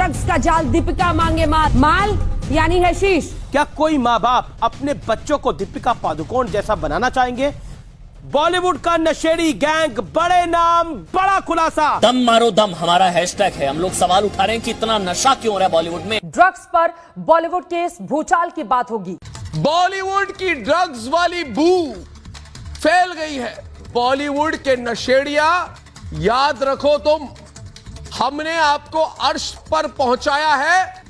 Drugs का जाल, दीपिका मांगे माल यानी हैशीश। क्या कोई माँ बाप अपने बच्चों को दीपिका पादुकोण जैसा बनाना चाहेंगे? बॉलीवुड का नशेड़ी गैंग, बड़े नाम, बड़ा खुलासा। दम मारो दम हमारा हैशटैग है। हम लोग सवाल उठा रहे हैं कि इतना नशा क्यों हो रहा है बॉलीवुड में। ड्रग्स पर बॉलीवुड केस भूचाल की बात होगी। बॉलीवुड की ड्रग्स वाली बू फैल गई है। बॉलीवुड के नशेड़िया, याद रखो तुम, हमने आपको अर्श पर पहुंचाया है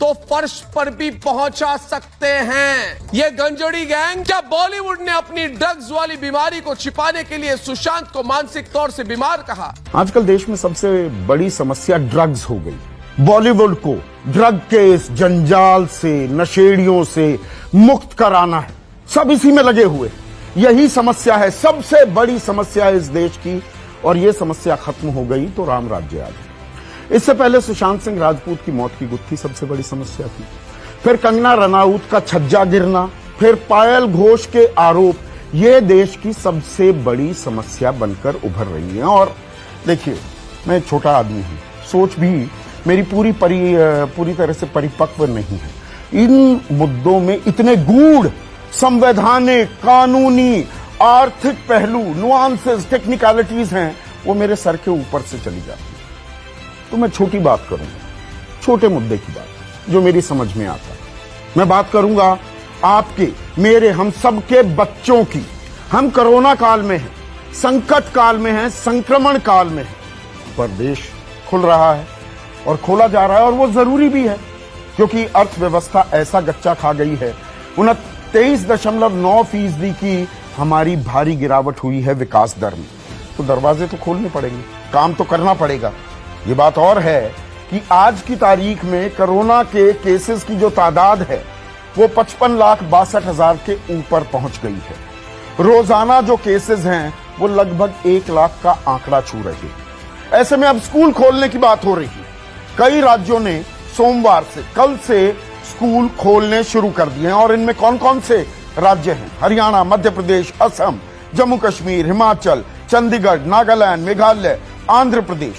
तो फर्श पर भी पहुंचा सकते हैं। ये गंजोड़ी गैंग, क्या बॉलीवुड ने अपनी ड्रग्स वाली बीमारी को छिपाने के लिए सुशांत को मानसिक तौर से बीमार कहा? आजकल देश में सबसे बड़ी समस्या ड्रग्स हो गई। बॉलीवुड को ड्रग के इस जंजाल से, नशेड़ियों से मुक्त कराना है। सब इसी में लगे हुए। यही समस्या है, सबसे बड़ी समस्या है इस देश की। और यह समस्या खत्म हो गई तो राम राज्य आ गया। इससे पहले सुशांत सिंह राजपूत की मौत की गुत्थी सबसे बड़ी समस्या थी। फिर कंगना रनौत का छज्जा गिरना, फिर पायल घोष के आरोप, ये देश की सबसे बड़ी समस्या बनकर उभर रही है। और देखिए, मैं एक छोटा आदमी हूं, सोच भी मेरी पूरी तरह से परिपक्व नहीं है। इन मुद्दों में इतने गूढ़, संवैधानिक, कानूनी, आर्थिक पहलू, नुआंसेस, टेक्निकलिटीज हैं, वो मेरे सर के ऊपर से चली जाती है। तो मैं छोटी बात करूंगा, छोटे मुद्दे की बात जो मेरी समझ में आता है। मैं बात करूंगा आपके, मेरे, हम सबके बच्चों की। हम कोरोना काल में हैं, संकट काल में हैं, संक्रमण काल में हैं, पर देश खुल रहा है और खोला जा रहा है। और वो जरूरी भी है, क्योंकि अर्थव्यवस्था ऐसा गच्चा खा गई है। 29.9% की हमारी भारी गिरावट हुई है विकास दर में। तो दरवाजे तो खोलने पड़ेंगे, काम तो करना पड़ेगा। ये बात और है कि आज की तारीख में कोरोना के केसेस की जो तादाद है वो 55,62,000 के ऊपर पहुंच गई है। रोजाना जो केसेस हैं वो लगभग 1 लाख का आंकड़ा छू रहे हैं। ऐसे में अब स्कूल खोलने की बात हो रही है। कई राज्यों ने सोमवार से, कल से स्कूल खोलने शुरू कर दिए हैं। और इनमें कौन कौन से राज्य हैं? हरियाणा, मध्य प्रदेश, असम, जम्मू कश्मीर, हिमाचल, चंडीगढ़, नागालैंड, मेघालय, आंध्र प्रदेश।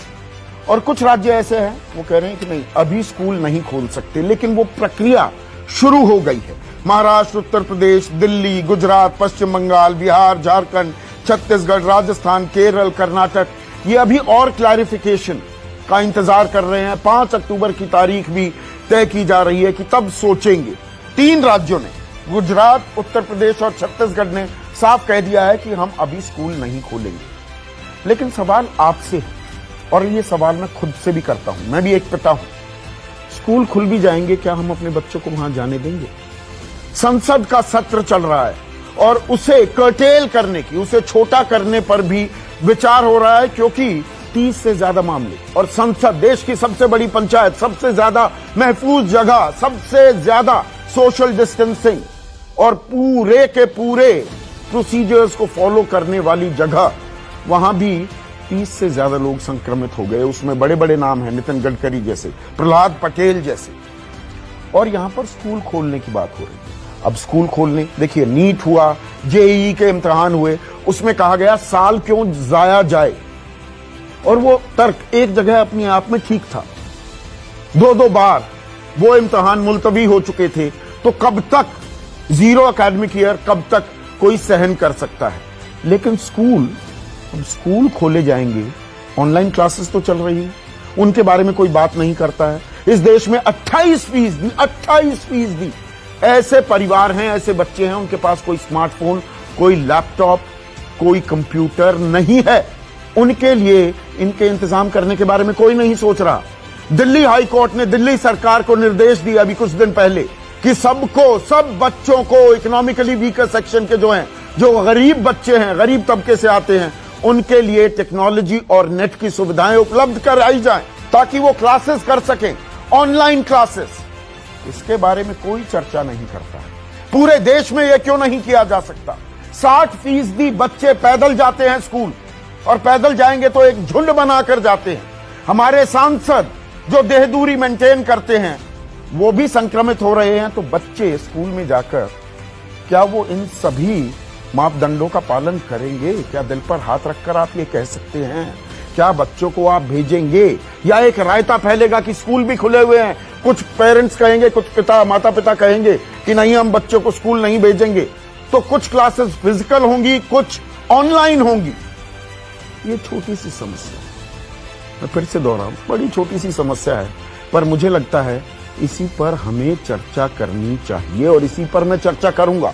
और कुछ राज्य ऐसे हैं वो कह रहे हैं कि नहीं, अभी स्कूल नहीं खोल सकते, लेकिन वो प्रक्रिया शुरू हो गई है। महाराष्ट्र, उत्तर प्रदेश, दिल्ली, गुजरात, पश्चिम बंगाल, बिहार, झारखंड, छत्तीसगढ़, राजस्थान, केरल, कर्नाटक, ये अभी और क्लैरिफिकेशन का इंतजार कर रहे हैं। 5 अक्टूबर की तारीख भी तय की जा रही है कि तब सोचेंगे। 3 राज्यों ने, गुजरात, उत्तर प्रदेश और छत्तीसगढ़ ने साफ कह दिया है कि हम अभी स्कूल नहीं खोलेंगे। लेकिन सवाल आपसे है, और ये सवाल मैं खुद से भी करता हूं, मैं भी एक पिता हूं। स्कूल खुल भी जाएंगे, क्या हम अपने बच्चों को वहां जाने देंगे? संसद का सत्र चल रहा है और उसे कर्टेल करने की, उसे छोटा करने पर भी विचार हो रहा है, क्योंकि 30 से ज्यादा मामले, और संसद, देश की सबसे बड़ी पंचायत, सबसे ज्यादा महफूज जगह, सबसे ज्यादा सोशल डिस्टेंसिंग और पूरे के पूरे प्रोसीजर्स को फॉलो करने वाली जगह, वहां भी 30 से ज्यादा लोग संक्रमित हो गए। उसमें बड़े बड़े नाम हैं, नितिन गडकरी जैसे, प्रहलाद पटेल जैसे। और यहां पर स्कूल खोलने की बात हो रही है। अब स्कूल खोलने, देखिए, नीट हुआ, जेईई के इम्तिहान हुए, उसमें कहा गया साल क्यों जाया जाए, और वो तर्क एक जगह अपने आप में ठीक था। 2 बार वो इम्तिहान मुलतवी हो चुके थे, तो कब तक जीरो एकेडमिक ईयर, कब तक कोई सहन कर सकता है? लेकिन अब स्कूल खोले जाएंगे, ऑनलाइन क्लासेस तो चल रही हैं, उनके बारे में कोई बात नहीं करता है। इस देश में 28% ऐसे परिवार हैं, ऐसे बच्चे हैं, उनके पास कोई स्मार्टफोन, कोई लैपटॉप, कोई कंप्यूटर नहीं है। उनके लिए इनके इंतजाम करने के बारे में कोई नहीं सोच रहा। दिल्ली हाई कोर्ट ने दिल्ली सरकार को निर्देश दिया अभी कुछ दिन पहले कि सब बच्चों को, इकोनॉमिकली वीकर सेक्शन के जो हैं, जो गरीब बच्चे हैं, गरीब तबके से आते हैं, उनके लिए टेक्नोलॉजी और नेट की सुविधाएं उपलब्ध कराई जाएं, ताकि वो क्लासेस कर सकें, ऑनलाइन क्लासेस। इसके बारे में कोई चर्चा नहीं करता है। पूरे देश में यह क्यों नहीं किया जा सकता? 60% बच्चे पैदल जाते हैं स्कूल, और पैदल जाएंगे तो एक झुंड बनाकर जाते हैं। हमारे सांसद जो देह दूरी मेंटेन करते हैं वो भी संक्रमित हो रहे हैं। तो बच्चे स्कूल में जाकर क्या वो इन सभी मापदंडों का पालन करेंगे? क्या दिल पर हाथ रखकर आप ये कह सकते हैं क्या बच्चों को आप भेजेंगे, या एक रायता फैलेगा कि स्कूल भी खुले हुए हैं, कुछ पेरेंट्स कहेंगे, कुछ माता पिता कहेंगे कि नहीं हम बच्चों को स्कूल नहीं भेजेंगे, तो कुछ क्लासेस फिजिकल होंगी, कुछ ऑनलाइन होंगी। ये छोटी सी समस्या, मैं फिर से दोहराऊं, बड़ी छोटी सी समस्या है, पर मुझे लगता है इसी पर हमें चर्चा करनी चाहिए और इसी पर मैं चर्चा करूंगा।